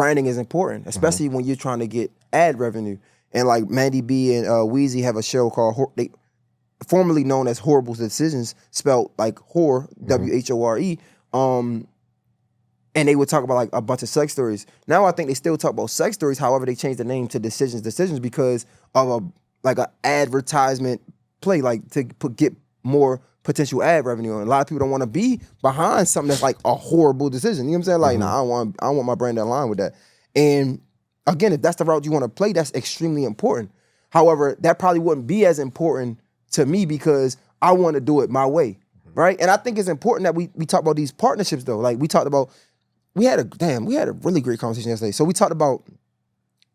branding is important, especially when you're trying to get ad revenue. And like Mandy B and Weezy have a show called formerly known as Horrible Decisions, spelled like whore, W-H-O-R-E. And they would talk about like a bunch of sex stories. Now I think they still talk about sex stories. However, they changed the name to Decisions because of a advertisement play, like to get more potential ad revenue. And a lot of people don't want to be behind something that's like a horrible decision. You know what I'm saying? Like, nah, I don't want my brand to align with that. And again, if that's the route you want to play, that's extremely important. However, that probably wouldn't be as important to me because I want to do it my way, right? And I think it's important that we talk about these partnerships though. Like we had a really great conversation yesterday. So we talked about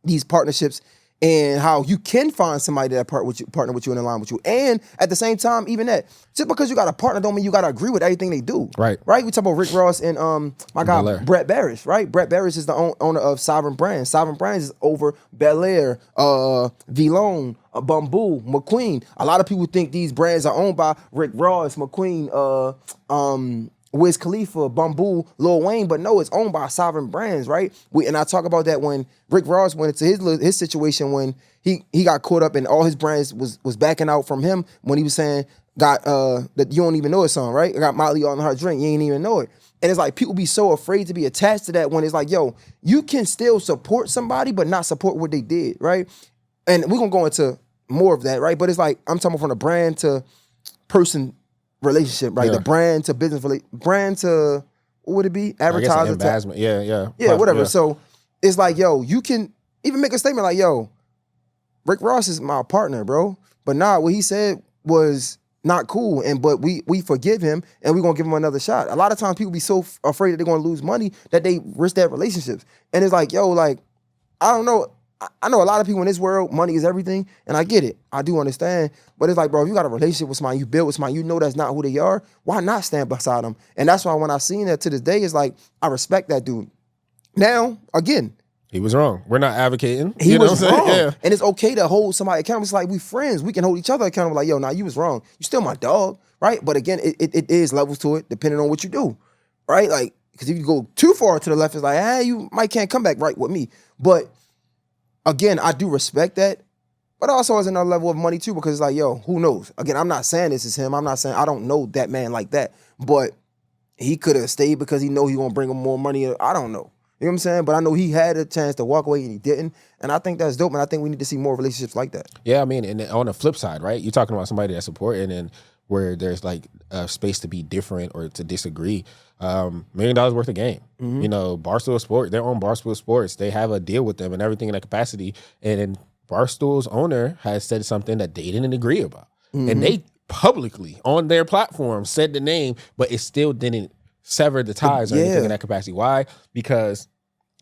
these partnerships and how you can find somebody that partner with you and align with you. And at the same time, even that, just because you got a partner don't mean you got to agree with everything they do. Right. We talk about Rick Ross and my guy, Brett Berish, right? Brett Berish is the owner of Sovereign Brands. Sovereign Brands is over Bel Air, Vlone, Bamboo, McQueen. A lot of people think these brands are owned by Rick Ross, McQueen, Wiz Khalifa, Bamboo, Lil Wayne, but no, it's owned by Sovereign Brands, right? And I talk about that when Rick Ross went into his situation when he got caught up and all his brands was backing out from him when he was saying, that you don't even know his song, right? I got Molly on her drink, you ain't even know it. And it's like people be so afraid to be attached to that when it's like, yo, you can still support somebody but not support what they did, right? And we're going to go into more of that, right? But it's like, I'm talking from the brand to person relationship, right? The brand to business, brand to, what would it be? Advertiser. Investment. Yeah, whatever. Yeah. So it's like, yo, you can even make a statement like, yo, Rick Ross is my partner, bro. But nah, what he said was not cool. But we forgive him and we're gonna give him another shot. A lot of times people be so afraid that they're gonna lose money that they risk their relationships. And it's like, yo, like, I don't know. I know a lot of people in this world, money is everything, and I get it. I do understand. But it's like, bro, if you got a relationship with somebody, you build with somebody, you know that's not who they are, why not stand beside them? And that's why when I seen that to this day, it's like, I respect that dude. Now, again, he was wrong. We're not advocating. He was wrong. Yeah. And it's okay to hold somebody accountable. It's like we friends. We can hold each other accountable. Like, yo, nah, you was wrong. You still my dog, right? But again, it is levels to it depending on what you do, right? Like, because if you go too far to the left, it's like, hey, you might can't come back right with me. But again, I do respect that, but also as another level of money too, because it's like, yo, who knows? Again, I'm not saying this is him. I'm not saying I don't know that man like that, but he could have stayed because he know he gonna bring him more money. I don't know. You know what I'm saying? But I know he had a chance to walk away and he didn't. And I think that's dope. And I think we need to see more relationships like that. Yeah, I mean, and on the flip side, right? You're talking about somebody that's supporting and where there's like a space to be different or to disagree. $1 million worth of game. Mm-hmm. You know, Barstool Sports, they're on Barstool Sports. They have a deal with them and everything in that capacity. And then Barstool's owner has said something that they didn't agree about. Mm-hmm. And they publicly on their platform said the name, but it still didn't sever the ties or anything in that capacity. Why? Because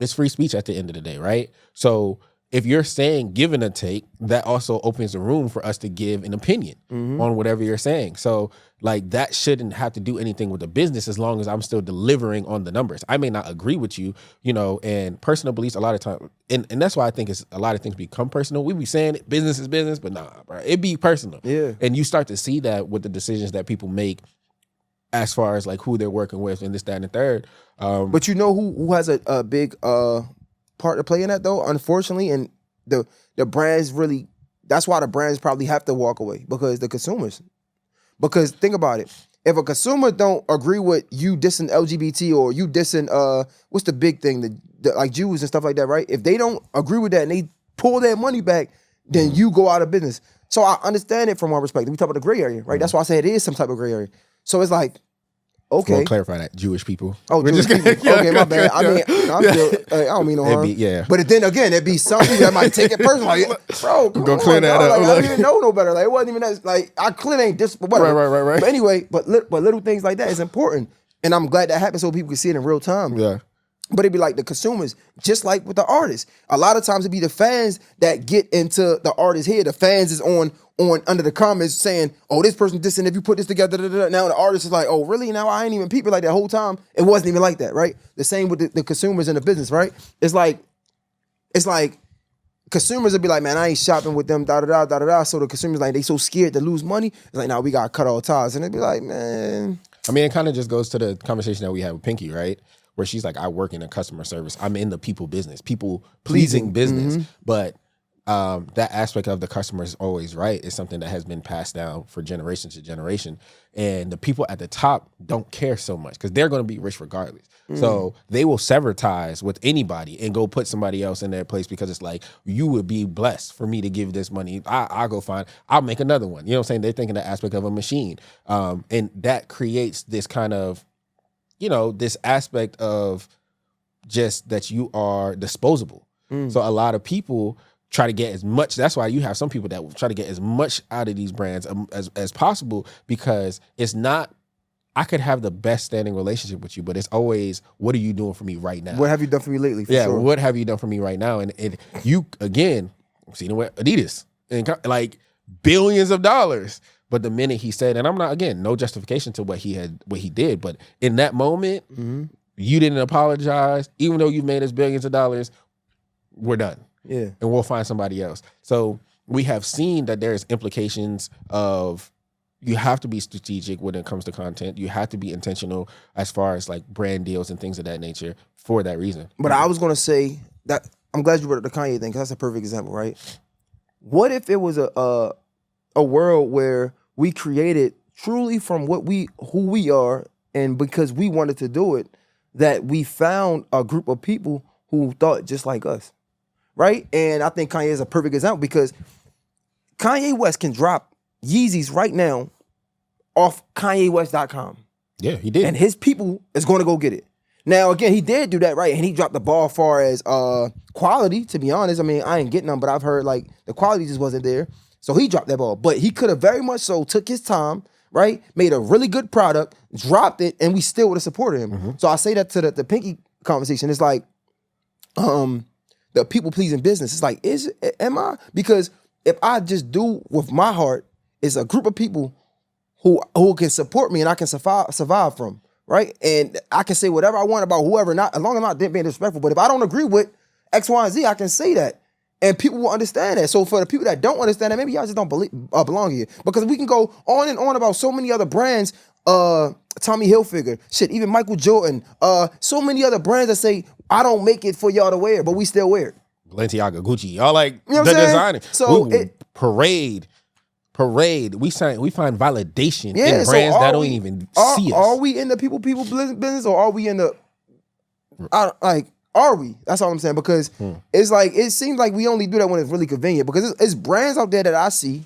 it's free speech at the end of the day, right? So if you're saying give and a take, that also opens the room for us to give an opinion on whatever you're saying. So like that shouldn't have to do anything with the business as long as I'm still delivering on the numbers. I may not agree with you, you know, and personal beliefs a lot of times, and that's why I think it's a lot of things become personal. We be saying business is business, but nah, bro, it be personal. Yeah. And you start to see that with the decisions that people make as far as like who they're working with and this, that, and the third. But you know who has a big part to play in that though, unfortunately, and the brands really, that's why the brands probably have to walk away, because the consumers. Because think about it, if a consumer don't agree with you dissing LGBT or you dissing what's the big thing, the like Jews and stuff like that, right? If they don't agree with that and they pull their money back, then you go out of business. So I understand it from one perspective. We talk about the gray area, right? That's why I say it is some type of gray area. So it's like, okay. We'll clarify that. Jewish people. Oh, Jewish people. Okay, my bad. I mean, I don't mean no harm. But then again, it'd be something that might take it personally. Like, bro, come on, clear that up. Like, I didn't even know no better. Like, it wasn't even that. Like, I clearly ain't just whatever. Right. But anyway, but little things like that is important, and I'm glad that happened so people can see it in real time. Yeah. But it'd be like the consumers, just like with the artists. A lot of times it'd be the fans that get into the artist here. The fans is on under the comments saying, oh, this person dissing, if you put this together, now the artist is like, oh, really? Now I ain't even people like that whole time. It wasn't even like that, right? The same with the consumers in the business, right? It's like consumers would be like, man, I ain't shopping with them, da-da-da. So the consumers, like, they so scared to lose money. It's like, now we got to cut all ties. And they'd be like, man. I mean, it kind of just goes to the conversation that we had with Pinky, right? where she's like, I work in a customer service. I'm in the people business, people pleasing business. But that aspect of the customer is always right is something that has been passed down for generation to generation. And the people at the top don't care so much because they're going to be rich regardless. So they will sever ties with anybody and go put somebody else in their place because it's like, you would be blessed for me to give this money. I'll go find, I'll make another one. You know what I'm saying? They're thinking the aspect of a machine. And that creates this kind of, this aspect of just that you are disposable. So a lot of people try to get as much. That's why you have some people that will try to get as much out of these brands as possible, because it's not, I could have the best standing relationship with you, but it's always, what are you doing for me right now? What have you done for me lately? Sure. What have you done for me right now? And you, again, seen it with Adidas, and like billions of dollars. But the minute he said, and I'm not, again, no justification to what he did, but in that moment, you didn't apologize, even though you've made us billions of dollars, we're done. Yeah. And we'll find somebody else. So we have seen that there's implications of, you have to be strategic when it comes to content. You have to be intentional as far as like brand deals and things of that nature for that reason. But I was going to say that, I'm glad you brought up the Kanye thing, because that's a perfect example, right? What if it was a world where we created truly from who we are, and because we wanted to do it, that we found a group of people who thought just like us, right? And I think Kanye is a perfect example, because Kanye West can drop Yeezys right now off KanyeWest.com. Yeah, he did. And his people is going to go get it. Now, again, he did do that, right? And he dropped the ball as far as quality, to be honest. I mean, I ain't getting them, but I've heard like the quality just wasn't there. So he dropped that ball. But he could have very much so took his time, right? Made a really good product, dropped it, and we still would have supported him. So I say that to the Pinky conversation. It's like the people-pleasing business. It's like, am I? Because if I just do with my heart, it's a group of people who can support me and I can survive from, right? And I can say whatever I want about whoever, not as long as I'm not being disrespectful. But if I don't agree with X, Y, and Z, I can say that, and people will understand that. So for the people that don't understand that, maybe y'all just don't belong here, because we can go on and on about so many other brands. Tommy Hilfiger, shit, even Michael Jordan, so many other brands that say, I don't make it for y'all to wear, but we still wear it. Balenciaga, Gucci, y'all like you know the designer. So parade. We find validation in brands that don't even see us. Are we in the people business, or are we in the are we? That's all I'm saying, because it's like, it seems like we only do that when it's really convenient, because it's brands out there that I see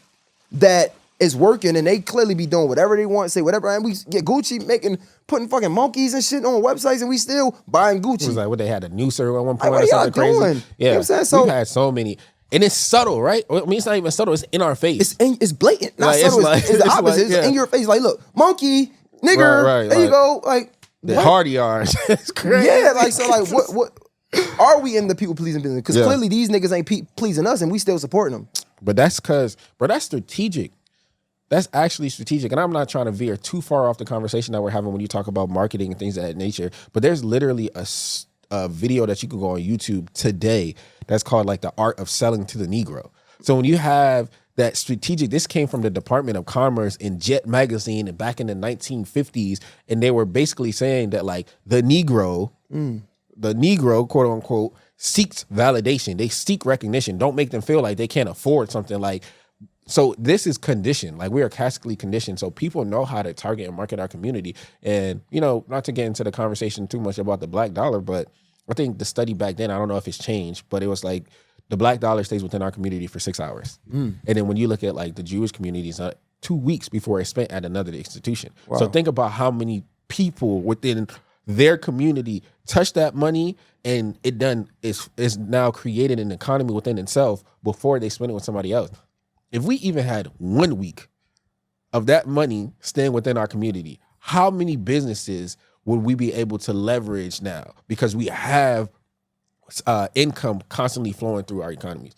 that is working, and they clearly be doing whatever they want, say whatever, and we get Gucci putting fucking monkeys and shit on websites, and we still buying Gucci. It was like what they had a new server at one point. Like, what are y'all doing? Crazy. Yeah, you know what I'm saying? So we've had so many. And it's subtle, right? I mean, it's not even subtle. It's in our face. It's blatant. Not like, subtle. It's, it's the opposite. It's in your face. Like, look, monkey, nigger. Right, there you go. Like the hardy orange. It's crazy. Yeah. Like, so, like, what are we in the people pleasing business? Because clearly these niggas ain't pleasing us, and we still supporting them. But that's because, bro, that's strategic. That's actually strategic. And I'm not trying to veer too far off the conversation that we're having when you talk about marketing and things of that nature. But there's literally a video that you can go on YouTube today that's called like the art of selling to the Negro. So when you have that strategic, this came from the Department of Commerce in Jet magazine and back in the 1950s, and they were basically saying that like the Negro, quote unquote, seeks validation. They seek recognition. Don't make them feel like they can't afford something. Like, so this is conditioned. Like, we are classically conditioned. So people know how to target and market our community. And, not to get into the conversation too much about the black dollar, but I think the study back then, I don't know if it's changed, but it was like the black dollar stays within our community for 6 hours. And then when you look at like the Jewish communities, 2 weeks before it's spent at another institution. Wow. So think about how many people within their community touch that money, and is now created an economy within itself before they spend it with somebody else. If we even had 1 week of that money staying within our community, how many businesses would we be able to leverage now? Because we have income constantly flowing through our economies.